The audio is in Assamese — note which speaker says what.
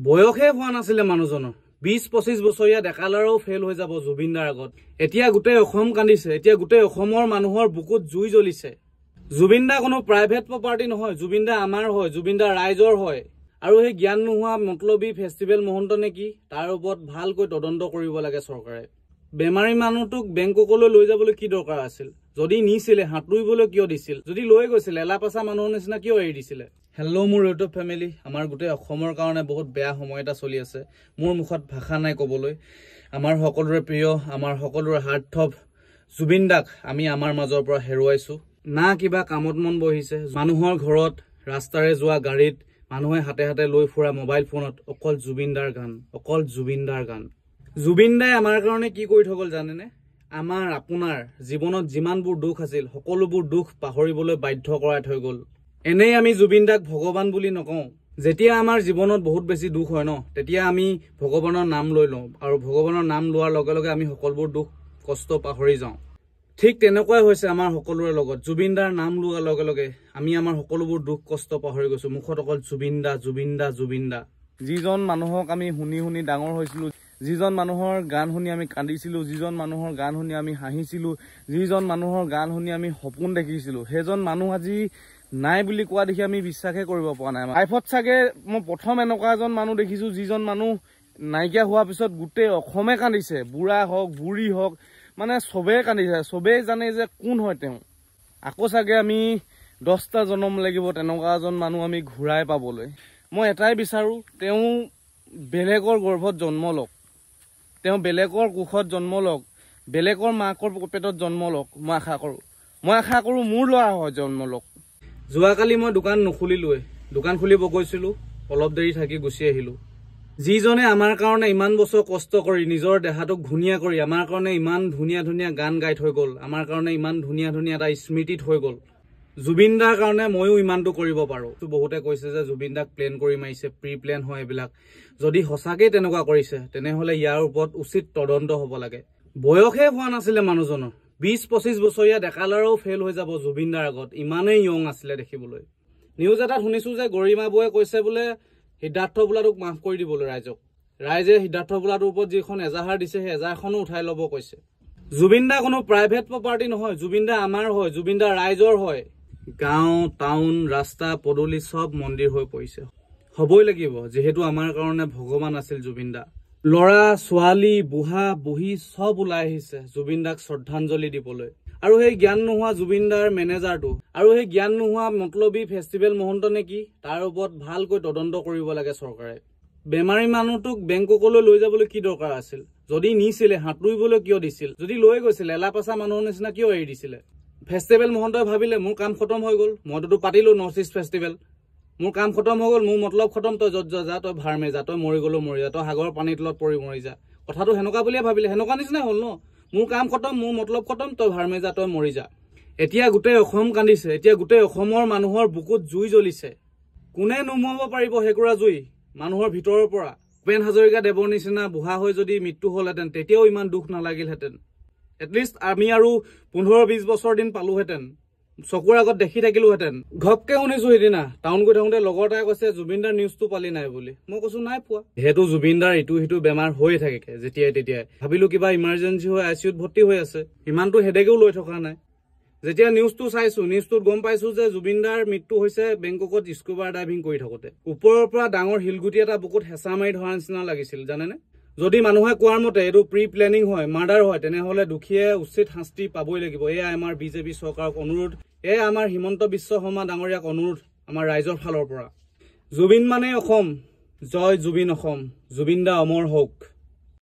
Speaker 1: বয়সে হোৱা নাছিলে মানুহজনৰ 20-25 বছৰীয়া ডেকালাৰো ফেল হৈ যাব জুবিনদাৰ আগত। এতিয়া গোটেই অসম কান্দিছে, এতিয়া গোটেই অসমৰ মানুহৰ বুকুত জুই জ্বলিছে। জুবিনদা কোনো প্ৰাইভেট প্ৰপাৰ্টি নহয়, জুবিনদা আমাৰ হয়, জুবিনদা ৰাইজৰ হয়। আৰু সেই জ্ঞান নোহোৱা মতলবী ফেষ্টিভেল মহন্ত নেকি তাৰ ওপৰত ভালকৈ তদন্ত কৰিব লাগে চৰকাৰে। বেমাৰী মানুহটোক বেংককলৈ লৈ যাবলৈ কি দৰকাৰ আছিল? যদি নিছিলে হাতুৰিবলৈ কিয় দিছিল? যদি লৈ গৈছিল এলাপাচা মানুহৰ নিচিনা কিয় এৰি দিছিলে? হেল্ল' মোৰ ইউটিউব ফেমিলি, আমাৰ গোটেই অসমৰ কাৰণে বহুত বেয়া সময় এটা চলি আছে। মোৰ মুখত ভাষা নাই ক'বলৈ। আমাৰ সকলোৰে প্ৰিয়, আমাৰ সকলোৰে হাৰ্টথ্ৰব জুবিনদাক আমি আমাৰ মাজৰ পৰা হেৰুৱাইছো। না কিবা কামত মন বহিছে, মানুহৰ ঘৰত ৰাস্তাৰে যোৱা গাড়ীত মানুহে হাতে হাতে লৈ ফুৰা মোবাইল ফোনত অকল জুবিনদাৰ গান, অকল জুবিনদাৰ গান। জুবিনদাই আমাৰ কাৰণে কি কৰি থৈ গ'ল জানেনে? আমাৰ আপোনাৰ জীৱনত যিমানবোৰ দুখ আছিল সকলোবোৰ দুখ পাহৰিবলৈ বাধ্য কৰাই থৈ গ'ল। এনেই আমি জুবিনদাক ভগৱান বুলি নকওঁ। যেতিয়া আমাৰ জীৱনত বহুত বেছি দুখ হয় ন, তেতিয়া আমি ভগৱানৰ নাম লৈ লওঁ, আৰু ভগৱানৰ নাম লোৱাৰ লগে লগে আমি সকলোবোৰ দুখ কষ্ট পাহৰি যাওঁ। ঠিক তেনেকুৱাই হৈছে আমাৰ সকলোৰে লগত। জুবিনদাৰ নাম লোৱাৰ লগে লগে আমি আমাৰ সকলোবোৰ দুখ কষ্ট পাহৰি গৈছো। মুখত অকল জুবিনদা জুবিনদা জুবিনদা। যিজন মানুহক আমি শুনি শুনি ডাঙৰ হৈছিলো, যিজন মানুহৰ গান শুনি আমি কান্দিছিলো, যিজন মানুহৰ গান শুনি আমি হাঁহিছিলো, যিজন মানুহৰ গান শুনি আমি সপোন দেখিছিলো, সেইজন মানুহ আজি নাই বুলি কোৱা দেখি আমি বিশ্বাসে কৰিব পৰা নাই। লাইফত চাগে মই প্ৰথম এনেকুৱা এজন মানুহ দেখিছো যিজন মানুহ নাইকিয়া হোৱাৰ পিছত গোটেই অসমে কান্দিছে। বুঢ়া হওক বুঢ়ী হওক, মানে চবেই কান্দিছে, চবেই জানে যে কোন হয় তেওঁ। আকৌ চাগে আমি 10টা জনম লাগিব তেনেকুৱা এজন মানুহ আমি ঘূৰাই পাবলৈ। মই এটাই বিচাৰো, তেওঁ বেলেগৰ গৰ্ভত জন্ম লওক, তেওঁ বেলেগৰ কোষত জন্ম লওক, বেলেগৰ মাকৰ পেটত জন্ম লওক। মই আশা কৰো মোৰ ল'ৰা হয় জন্ম লওক। যোৱাকালি মই দোকান নুখুলিলোৱে, দোকান খুলিব গৈছিলো, অলপ দেৰি থাকি গুচি আহিলো। যিজনে আমাৰ কাৰণে ইমান বছৰ কষ্ট কৰি নিজৰ দেহাটোক ঘূণীয়া কৰি আমাৰ কাৰণে ইমান ধুনীয়া ধুনীয়া গান গাই থৈ গ'ল, আমাৰ কাৰণে ইমান ধুনীয়া ধুনীয়া এটা স্মৃতি থৈ গ'ল। জুবিনদাৰ কাৰণে ময়ো ইমানটো কৰিব পাৰো। বহুতে কৈছে যে জুবিনদাক প্লেন কৰি মাৰিছে, প্ৰি প্লেন হয় এইবিলাক। যদি সঁচাকেই তেনেকুৱা কৰিছে তেনেহলে ইয়াৰ ওপৰত উচিত তদন্ত হ'ব লাগে। বয়সে হোৱা নাছিলে মানুহজনৰ 20-25 বছৰীয়া ডেকালাৰো ফেল হৈ যাব জুবিনদাৰ আগত। ইমানেই য়ং আছিলে দেখিবলৈ। নিউজ এটাত শুনিছো যে গৰিমা বৌয়ে কৈছে বোলে সিদ্ধাৰ্থ বোলাটোক মাফ কৰি দিবলৈ ৰাইজক। ৰাইজে সিদ্ধাৰ্থ বোলাটোৰ ওপৰত যিখন এজাহাৰ দিছে সেই এজাহাৰখনো উঠাই ল'ব কৈছে। জুবিনদা কোনো প্ৰাইভেট প্ৰপাৰ্টি নহয়, জুবিনদা আমাৰ হয়, জুবিনদা ৰাইজৰ হয়। গাঁও টাউন ৰাস্তা পদূলি চব মন্দিৰ হৈ পৰিছে। হবই লাগিব, যিহেতু আমাৰ কাৰণে ভগৱান আছিল জুবিনদা। ল'ৰা ছোৱালী বুঢ়া বুঢ়ী চব ওলাই আহিছে জুবিনদাক শ্ৰদ্ধাঞ্জলি দিবলৈ। আৰু সেই জ্ঞান নোহোৱা জুবিনদাৰ মেনেজাৰটো আৰু সেই জ্ঞান নোহোৱা মতলবী ফেষ্টিভেল মহন্ত নেকি তাৰ ওপৰত ভালকৈ তদন্ত কৰিব লাগে চৰকাৰে। বেমাৰী মানুহটোক বেংককলৈ লৈ যাবলৈ কি দৰকাৰ আছিল? যদি নিছিলে হাতুৰিবলৈ কিয় দিছিল? যদি লৈ গৈছিল এলাপাচা মানুহৰ নিচিনা কিয় এৰি দিছিলে? ফেষ্টিভেল মহন্তই ভাবিলে মোৰ কাম খতম হৈ গ'ল, মইতো পাতিলো নৰ্থ ইষ্ট ফেষ্টিভেল, মোৰ কাম খতম হৈ গ'ল, মোৰ মতলব খতম, তই য'ত যা, তই ভাৰমে যা, তই মৰি গ'লো মৰি যা, তই সাগৰৰ পানীৰ তলত পৰি মৰি যা। কথাটো সেনেকুৱা বুলিয়ে ভাবিলে, সেনেকুৱা নিচিনাই হ'ল ন। মোৰ কাম খতম, মোৰ মতলব খতম, তই ভাৰমে যা, তই মৰি যা। এতিয়া গোটেই অসম কান্দিছে, এতিয়া গোটেই অসমৰ মানুহৰ বুকুত জুই জ্বলিছে। কোনে নুমুৱাব পাৰিব সেইকুৰা জুই মানুহৰ ভিতৰৰ পৰা? ভূপেন হাজৰিকা দেৱৰ নিচিনা বুঢ়া হৈ যদি মৃত্যু হ'লহেঁতেন তেতিয়াও ইমান দুখ নালাগিলহেঁতেন। এটলিষ্ট আমি আৰু 15-20 বছৰ দিন পালোহেঁতেন, চকুৰ আগত দেখি থাকিলোহেঁতেন। ঘপকে শুনিছো সিদিনা টাউন গৈ থাকোঁতে লগৰ এটাই কৈছে জুবিনদাৰ নিউজটো পালি নাই বুলি। মই কৈছো নাই পোৱা। যিহেতু জুবিনদাৰ ইটো সিটো বেমাৰ হৈয়ে থাকে যেতিয়াই তেতিয়াই, ভাবিলো কিবা ইমাৰ্জেঞ্চি হৈ ICUত ভৰ্তি হৈ আছে, ইমানটো হেডেকেও লৈ থকা নাই। যেতিয়া নিউজটো চাইছো, নিউজটোত গম পাইছো যে জুবিনদাৰ মৃত্যু হৈছে বেংককত স্কুবা ডাইভিং কৰি থাকোতে। ওপৰৰ পৰা ডাঙৰ শিলগুটি এটা বুকুত হেঁচা মাৰি ধৰা নিচিনা লাগিছিল জানেনে। যদি মানুহে কোৱাৰ মতে এইটো প্ৰি প্লেনিং হয়, মাৰ্ডাৰ হয়, তেনেহলে দুখীয়ে উচিত শাস্তি পাবই লাগিব। এয়া আমাৰ বিজেপি চৰকাৰক অনুৰোধ, এয়া আমাৰ হিমন্ত বিশ্ব শৰ্মা ডাঙৰীয়াক অনুৰোধ আমাৰ ৰাইজৰ ফালৰ পৰা। জুবিন মানে অসম, জয় জুবিন অসম, জুবিনদা অমৰ হওক।